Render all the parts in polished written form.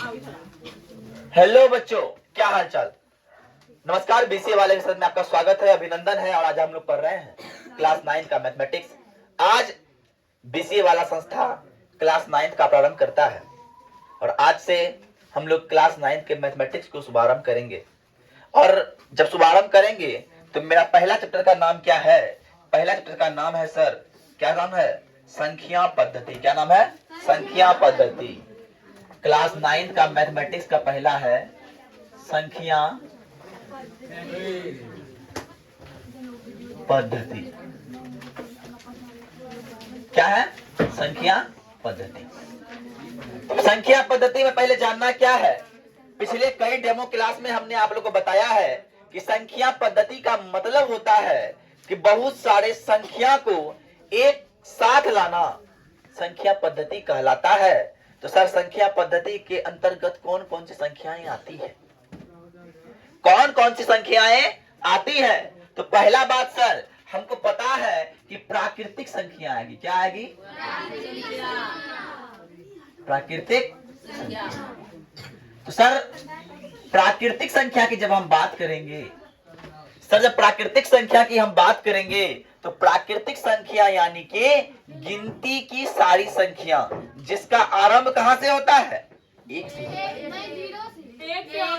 Hello बच्चों, क्या हाल चाल। नमस्कार। बीसीए वाले के साथ में आपका स्वागत है, अभिनंदन है। और आज हम लोग पढ़ रहे हैं क्लास 9 का मैथमेटिक्स। आज बीसीए वाला संस्था क्लास 9 का प्रारंभ करता है और आज से हम लोग क्लास 9 के मैथमेटिक्स को शुभारंभ करेंगे। और जब शुभारंभ करेंगे तो मेरा पहला चैप्टर का नाम क्या है? पहला चैप्टर का नाम है सर, क्या नाम है? संख्या पद्धति। क्या नाम है? संख्या पद्धति। क्लास 9 का मैथमेटिक्स का पहला है संख्या पद्धति। क्या है? संख्या पद्धति। संख्या पद्धति में पहले जानना क्या है। पिछले कई डेमो क्लास में हमने आप लोगों को बताया है कि संख्या पद्धति का मतलब होता है कि बहुत सारे संख्या को एक साथ लाना संख्या पद्धति कहलाता है। तो सर, संख्या पद्धति के अंतर्गत कौन कौन सी संख्याएं आती है? कौन कौन सी संख्याएं आती है? तो पहला बात सर, हमको पता है कि प्राकृतिक संख्या आएगी। क्या आएगी? प्राकृतिक संख्या। तो सर, प्राकृतिक संख्या की जब हम बात करेंगे, जब प्राकृतिक संख्या की हम बात करेंगे तो प्राकृतिक संख्या यानी कि गिनती की सारी संख्या जिसका आरंभ कहां से होता है? एक से।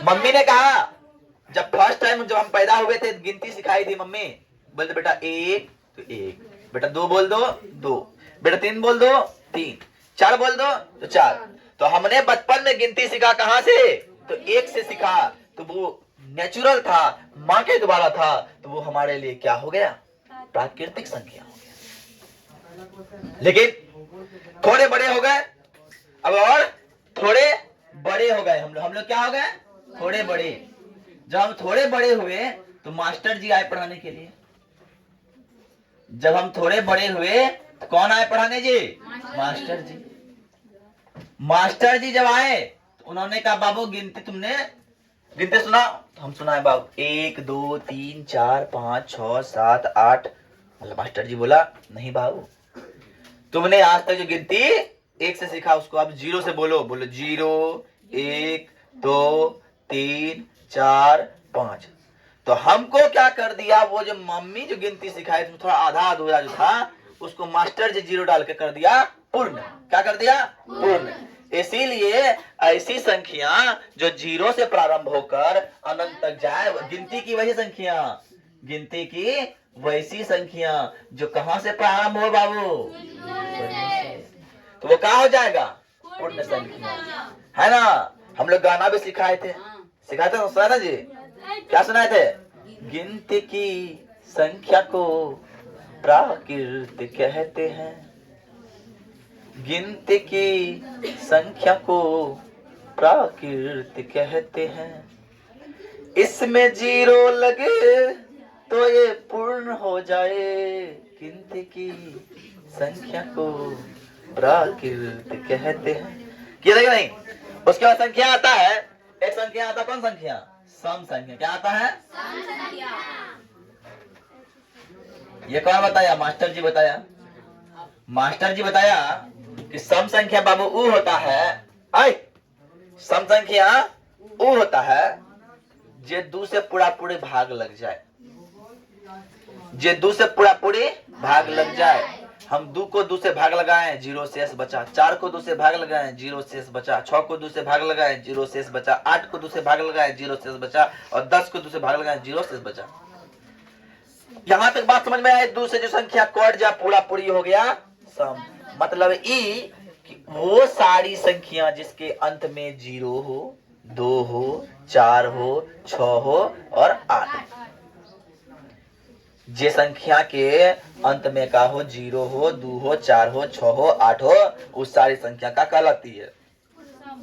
मम्मी ने कहा, जब फर्स्ट टाइम जब हम पैदा हुए थे गिनती सिखाई थी मम्मी, बोलते बेटा एक तो एक, बेटा दो बोल दो दो, बेटा तीन बोल दो तीन, चार बोल दो तो चार। तो हमने बचपन में गिनती सीखा कहां से? तो एक से सीखा। तो वो नेचुरल था, माँ के द्वारा था, तो वो हमारे लिए क्या हो गया? प्राकृतिक संख्या हो गया। लेकिन थोड़े बड़े हो गए अब, और थोड़े बड़े हो गए हम लोग क्या हो गए? थोड़े बड़े। जब हम थोड़े बड़े हुए तो मास्टर जी आए पढ़ाने के लिए। जब हम थोड़े बड़े हुए तो कौन आए पढ़ाने जी? मास्टर जी। मास्टर जी जब आए तो उन्होंने कहा, बाबू गिनती तुमने गिनते सुना? तो हम सुनाए बाबू, 1 2 3 4 5 6 7 8। मतलब मास्टर जी बोला, नहीं बाबू, तुमने आज तक जो गिनती एक से सीखा उसको अब जीरो से बोलो। बोलो 0 1 2 3 4 5। तो हमको क्या कर दिया, वो जो मम्मी जो गिनती सिखाई थी थोड़ा आधा अधूरा जो था उसको मास्टर जी जीरो डाल के कर दिया पूर्ण। क्या कर दिया? पूर्ण। इसीलिए ऐसी संख्या जो जीरो से प्रारंभ होकर अनंत तक जाए, गिनती की वही संख्या, गिनती की वैसी संख्या जो कहां से प्रारंभ हो बाबू? तो वो क्या हो जाएगा? पूर्ण संख्या, है ना। हम लोग गाना भी सिखाए थे, सुना था जी? क्या सुनाए थे? गिनती की संख्या को प्राकृत कहते हैं, गिनती की संख्या को प्राकृत कहते हैं, इसमें जीरो लगे तो ये पूर्ण हो जाए, गिनती की संख्या को प्राकृत कहते हैं। किया था कि नहीं? उसके बाद संख्या आता है, एक संख्या आता, कौन संख्या? सम संख्या। क्या आता है? सम संख्या। ये कौन बताया? मास्टर जी बताया। मास्टर जी बताया कि सम संख्या बाबू ऊ होता है, सम संख्या ऊ होता है जे दू से पूरा पूरे भाग लग जाए, जे दू से पूरा पूरे भाग लग जाए। हम दू को दू से भाग लगाए, जीरो शेष बचा। चार को दू से भाग लगाए, जीरो शेष बचा। 6 को दू से भाग लगाए, जीरो शेष बचा। 8 को दू से भाग लगाए, जीरो शेष बचा। और 10 को दू से भाग लगाए, जीरो शेष बचा। यहां तक बात समझ में आए? दू से जो संख्या कट जा पूरा पूरी हो गया सम। मतलब ई कि वो सारी संख्या जिसके अंत में 0 हो, 2 हो, 4 हो, 6 हो और 8, जे संख्या के अंत में का हो 0 हो, 2 हो, 4 हो, 6 हो, 8 हो, उस सारी संख्या का कहलाती है सम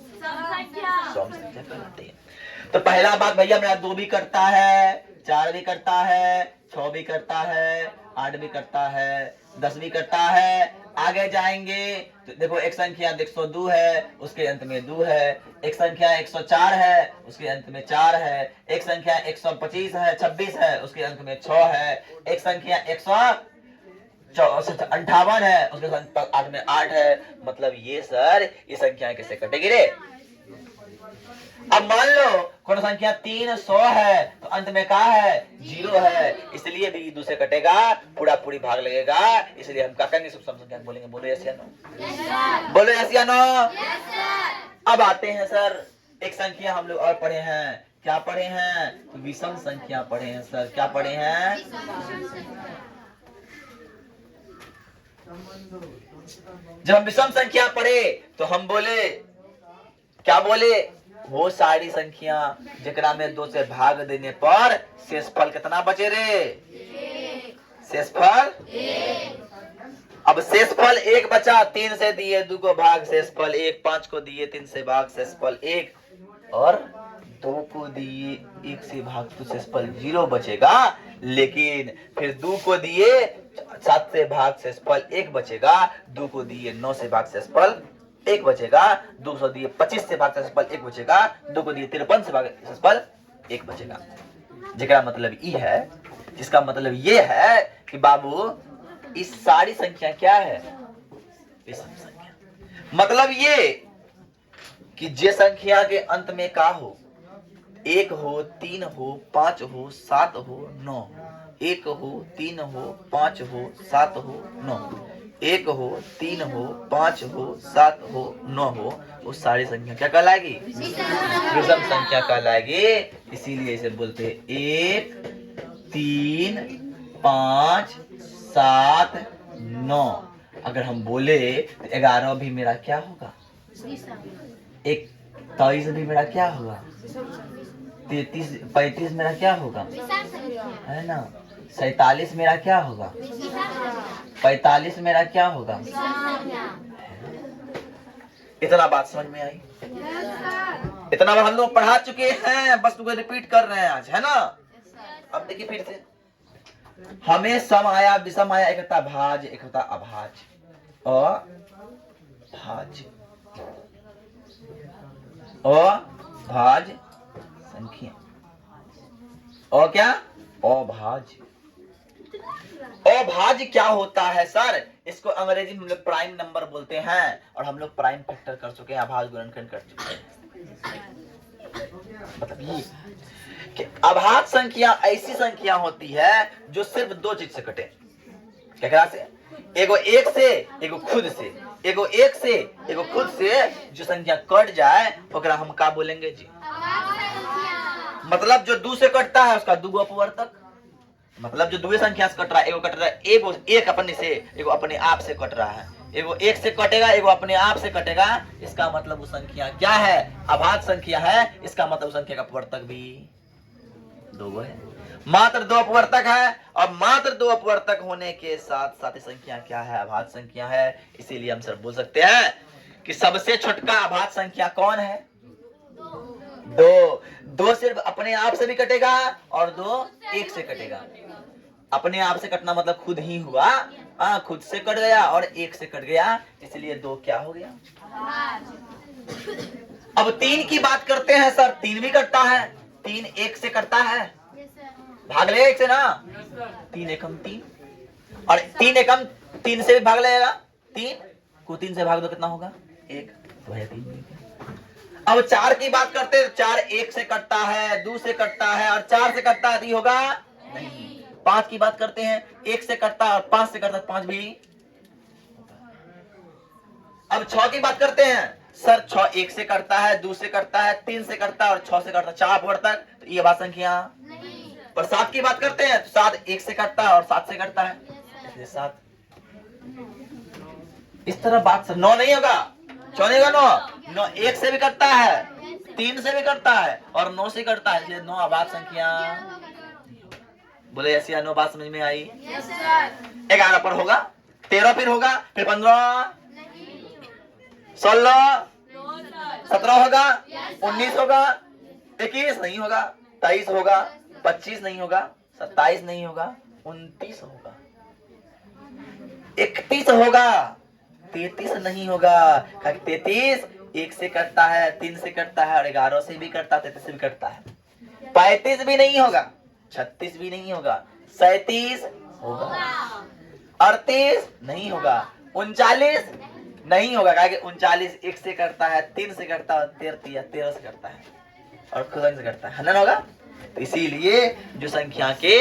संख्या कहलाती है। तो पहला बात भैया, मेरा 2 भी करता है, 4 भी करता है, 6 भी करता है, 8 भी करता है, 10 भी करता है। आगे जाएंगे तो देखो, एक संख्या 102 है, उसके अंत में 2 है। एक संख्या 104 है, उसके अंत में 4 है। एक संख्या 125 है, 26 है, उसके अंत में 6 है। एक संख्या 158 है, उसके अंत में 8 है। मतलब ये सर, ये संख्या कैसे कटेगी रे? कौन संख्या 300 है तो अंत में क्या है 0 है, इसलिए भी दूसरे कटेगा, पूरा पूरी भाग लगेगा, इसलिए हम क्या करेंगे सम संख्या बोलेंगे। बोलो यस या नो, बोलो यस या नो। अब आते हैं सर, एक संख्या हम लोग और पढ़े हैं, क्या पढ़े हैं, विषम संख्या पढ़े हैं सर। क्या पढ़े हैं, जब हम विषम संख्या पढ़े तो हम बोले, क्या बोले, वो सारी संख्या जेकरा में 2 से भाग देने पर शेषफल कितना बचे रे, शेषफल 1। अब शेषफल 1 बचा, 3 से दिए 2 को भाग शेषफल 1, 5 को दिए 3 से भाग शेषफल 1 और 2 को दिए 1 से भाग तो शेषफल 0 बचेगा। लेकिन फिर 2 को दिए 7 से भाग शेषफल 1 बचेगा, 2 को दिए 9 से भाग शेषफल 1 बचेगा, 2 को दिए 25 से भाग शेषफल 1 बचेगा, 2 को दिए 53 से भाग शेषफल 1 बचेगा। जेकरा मतलब ई है, जिसका मतलब ये है कि बाबू इस सारी संख्या क्या है, विषम संख्या। मतलब ये कि जे संख्या के अंत में का हो, 1 हो, 3 हो, 5 हो, 7 हो, 9, 1 हो, 3 हो, 5 हो, 7 हो, 9, 1 हो, 3 हो, 5 हो, 7 हो, 9 हो, वो सारी संख्या क्या कहलाएगी, विषम संख्या कहलाएगी। इसीलिए इसे बोलते हैं 1, 3, 5, 7, 9। अगर हम बोले तो 11 भी मेरा क्या होगा, 23 भी मेरा क्या होगा, 33, 35 मेरा क्या होगा, है ना, 47 मेरा क्या होगा, 45 मेरा क्या होगा। इतना बात समझ में आई, इतना बात हम लोग पढ़ा चुके हैं, बस तुमको रिपीट कर रहे हैं आज, है ना। अब देखिए फिर से, हमें सम आया, विषम आया, एक होता भाज, एक होता अभाज, अभाज, अभाज संख्या, और क्या, अभाज। अभाज क्या होता है सर, इसको अंग्रेजी में हम लोग प्राइम नंबर बोलते हैं, और हम लोग प्राइम फैक्टर कर चुके हैं, अभाज गुणनखंड कर चुके हैं। मतलब ये कि अभाज्य संख्या ऐसी संख्या होती है जो सिर्फ 2 चीज से कटे। क्या से, एगो 1 से, एगो खुद से, एगो 1 से, एगो खुद से जो संख्या कट जाए ओकरा हम का बोलेंगे जी, मतलब जो 2 से कटता है उसका 2 अपवर्तक, मतलब जो 2 संख्या से कट रहा है, एगो कट रहा है, एगो एक अपने से, एगो अपने आप से कट रहा है, एगो 1 से कटेगा, एगो अपने आप से कटेगा, इसका मतलब वो संख्या क्या है, अभाज्य संख्या है। इसका मतलब संख्या का अपवर्तक भी 2 है, मात्र 2 अपवर्तक है, और मात्र 2 अपवर्तक होने के साथ साथ संख्या क्या है, अभाज्य संख्या है। इसीलिए हम सर बोल सकते हैं कि सबसे छोटका अभाज्य संख्या कौन है, 2। 2 सिर्फ अपने आप से भी कटेगा और 2 1 से कटेगा। अपने आप से कटना मतलब खुद ही हुआ, खुद से कट गया और 1 से कट गया, इसलिए 2 क्या हो गया। अब 3 की बात करते हैं सर, 3 भी कटता है, 3 1 से कटता है, भाग लेगा 1 से ना, 3 एकम 3, और 3 एकम 3 से भी भाग लेगा, 3 को 3 से भाग दो कितना होगा, 1, तो है 3। अब 4 की बात करते हैं, 4 1 से कटता है, 2 से कटता है और 4 से कटता है, होगा नहीं। 5 की बात करते हैं, 1 से कटता है और 5 से कटता है, 5 भी। अब 6 की बात करते हैं सर, 6 1 से कटता है, 2 से कटता है, 3 से कटता है और 6 से कटता है, 4 अपवर्तक, तो ये बात संख्या नहीं। और 7 की बात करते हैं तो 7 1 से कटता है और 7 से कटता है, इसलिए 7। इस तरह बात सर 9 नहीं होगा, 4 नहीं होगा, 9 1 से भी कटता है, 3 से भी कटता है और 9 से कटता है, इसलिए 9 अभाज्य संख्या। बोले ऐसी 9 बात समझ में आई। 11 पर होगा, 13 फिर होगा, फिर 15, 16, 17 होगा, 19 होगा, 21 नहीं होगा, 23 होगा, 25 नहीं होगा, 27 नहीं होगा, 29 होगा, 31 होगा, 33 नहीं होगा। 33 1 से कटता है, 3 से कटता है और 11 से भी कटता है, 33 से भी कटता है। 35 भी नहीं होगा, 36 भी नहीं होगा, 37 होगा, 38 नहीं होगा, 39 नहीं होगा, क्योंकि 39 1 से करता है, 3 से करता है, 13 से करता है। और कोसाइन से कटता है, हनन होगा। तो इसीलिए जो संख्या के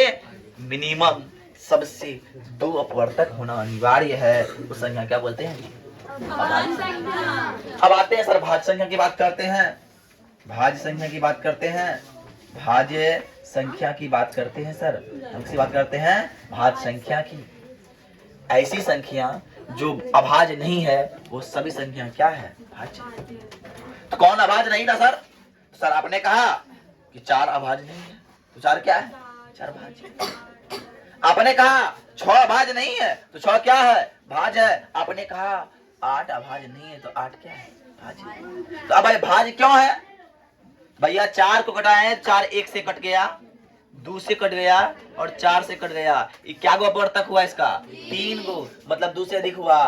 मिनिमम सबसे 2 अपवर्तक होना अनिवार्य है उस संख्या क्या बोलते हैं? अभाज्य संख्या। अब आते हैं सर भाज्य संख्या की बात करते हैं, भाज्य संख्या की बात करते हैं, भाज्य संख्या की बात करते हैं सर। हम किसकी बात करते हैं? भाज्य संख्या की। ऐसी संख्या जो अभाज्य नहीं है वो सभी संख्या क्या है? भाज्य। तो कौन अभाज्य नहीं था सर? सर आपने कहा कि 4 अभाज्य नहीं है, तो 4 क्या है? 4 भाज्य। आपने कहा 6 अभाज्य नहीं है, तो 6 क्या है? भाज्य है। आपने कहा 8 अभाज्य नहीं है, तो 8 क्या है? भाज्य। तो अब भाज्य क्यों है भैया? 4 को घटाए, 4 1 से कट गया, 2 से कट गया और 4 से कट गया। क्या गो अपवर्तक हुआ इसका? 3 गो, मतलब 2 से अधिक हुआ।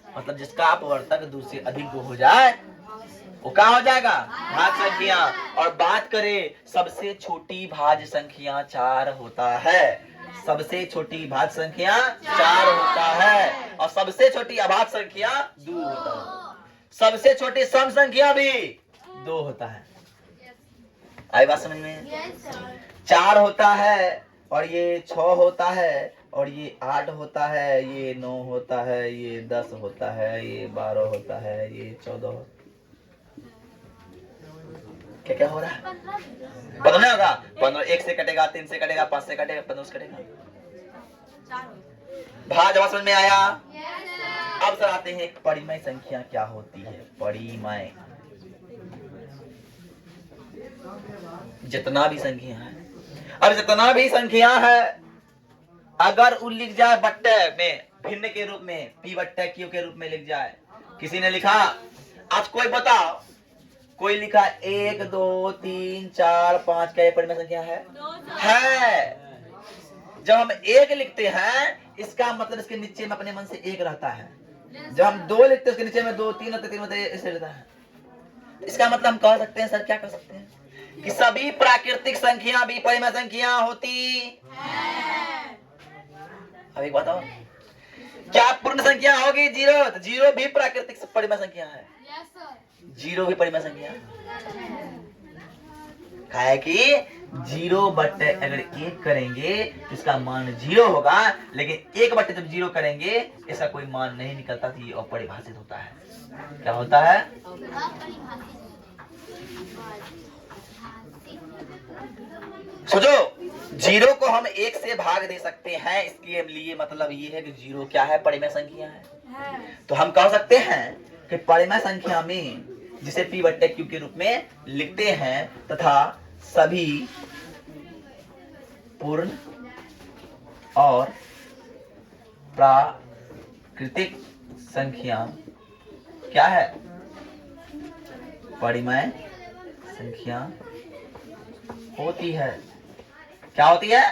मतलब जिसका अपवर्तक 2 से अधिक गो हो जाए वो क्या हो जाएगा? भाज्य संख्या। और बात करें सबसे छोटी भाज्य संख्या 4 होता है। सबसे छोटी भाज्य संख्या 4 होता है और सबसे छोटी अभाज्य संख्या 2 होता है। सबसे छोटी सम संख्या भी 2 होता है। आई बात समझ में? 4 होता है और ये 6 होता है और ये 8 होता है, ये 9 होता है, ये 10 होता है, ये 12 होता है, ये 14 होता है। क्या क्या हो रहा है? पता नहीं होगा। 15 1 से कटेगा, 3 से कटेगा, 5 से कटेगा, 15 से कटेगा। भाज्य समझ में आया? अब सर आते हैं एक परिमेय संख्या क्या होती है? परिमेय जितना भी संख्या है, अब जितना भी संख्या है अगर वो लिख जाए बट्टे में भिन्न के रूप में, पी बट्टे क्यू के रूप में लिख जाए। किसी ने लिखा, आज कोई बताओ, कोई लिखा 1 2 3 4 5, क्या ये परिमेय संख्या है? है। जब हम 1 लिखते हैं इसका मतलब इसके नीचे में अपने मन से 1 रहता है। जब हम 2 लिखते हैं उसके नीचे में 2 3 होते 3 होते ऐसे रहता है। इसका मतलब हम कह सकते हैं सर, क्या कर सकते हैं कि सभी प्राकृतिक संख्या भी परिमेय संख्या होती है। अब एक बताओ, क्या पूर्ण संख्या होगी 0? तो 0 भी प्राकृतिक परिमेय संख्या है। 0 भी परिमेय संख्या है कि 0 बट्टे अगर 1 करेंगे तो इसका मान 0 होगा, लेकिन 1 बट्टे जब 0 करेंगे इसका कोई मान नहीं निकलता, तो ये अपरिभाषित होता है। क्या होता है? सोचो, 0 को हम 1 से भाग दे सकते हैं, इसके लिए मतलब ये है कि 0 क्या है? परिमेय संख्या है। तो हम कह सकते हैं कि परिमेय संख्या में जिसे पी बट्टे क्यू के रूप में लिखते हैं तथा सभी पूर्ण और प्राकृतिक संख्या क्या है? परिमेय संख्या होती है। क्या होती है?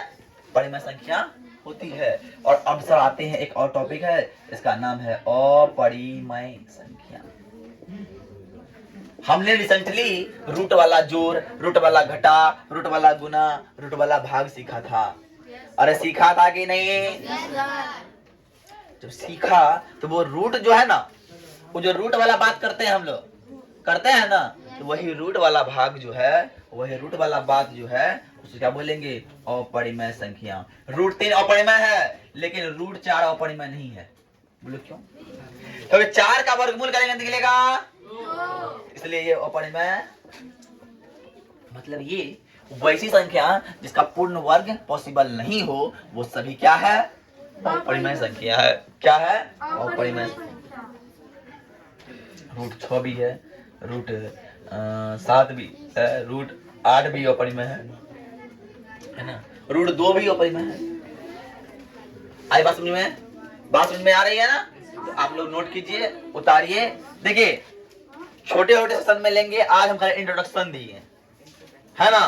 परिमेय संख्या होती है। और अब सर आते हैं एक और टॉपिक है, इसका नाम है अपरिमेय संख्या। हमने रिसेंटली रूट वाला जोड़, रूट वाला घटा, रूट वाला गुना, रूट वाला भाग सीखा था। अरे सीखा था कि नहीं? जब सीखा तो वो रूट जो है ना, वो जो रूट वाला बात करते हैं हम लोग, करते हैं ना, तो वही रूट वाला भाग जो है, वही रूट वाला बात जो है उसे क्या बोलेंगे? अपरिमेय संख्या। रूट 3 अपरिमेय है, लेकिन रूट 4 अपरिमेय नहीं है। बोलो क्यों? क्योंकि 4 का वर्गमूल करेंगे निकलेगा, इसलिए ये अपरिमेय। मतलब ये वैसी संख्या जिसका पूर्ण वर्ग पॉसिबल नहीं हो, वो सभी क्या है? अपरिमेय संख्या है। क्या है? अपरिमेय। रूट 6 भी है, रूट 7 भी है, रूट 8 भी अपरिमेय है ना, रूट 2 भी अपरिमेय है। आई बात समझ में? बात समझ में आ रही है ना? तो आप लोग नोट कीजिए, उतारिए। देखिए, छोटे छोटे सेशन में लेंगे, आज हम इंट्रोडक्शन दिए है ना,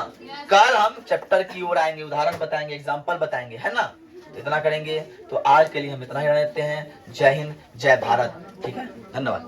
कल हम चैप्टर की ओर आएंगे, उदाहरण बताएंगे, एग्जाम्पल बताएंगे, है ना। तो इतना करेंगे। तो आज के लिए हम इतना ही रहते हैं। जय हिंद, जय भारत। ठीक है, धन्यवाद।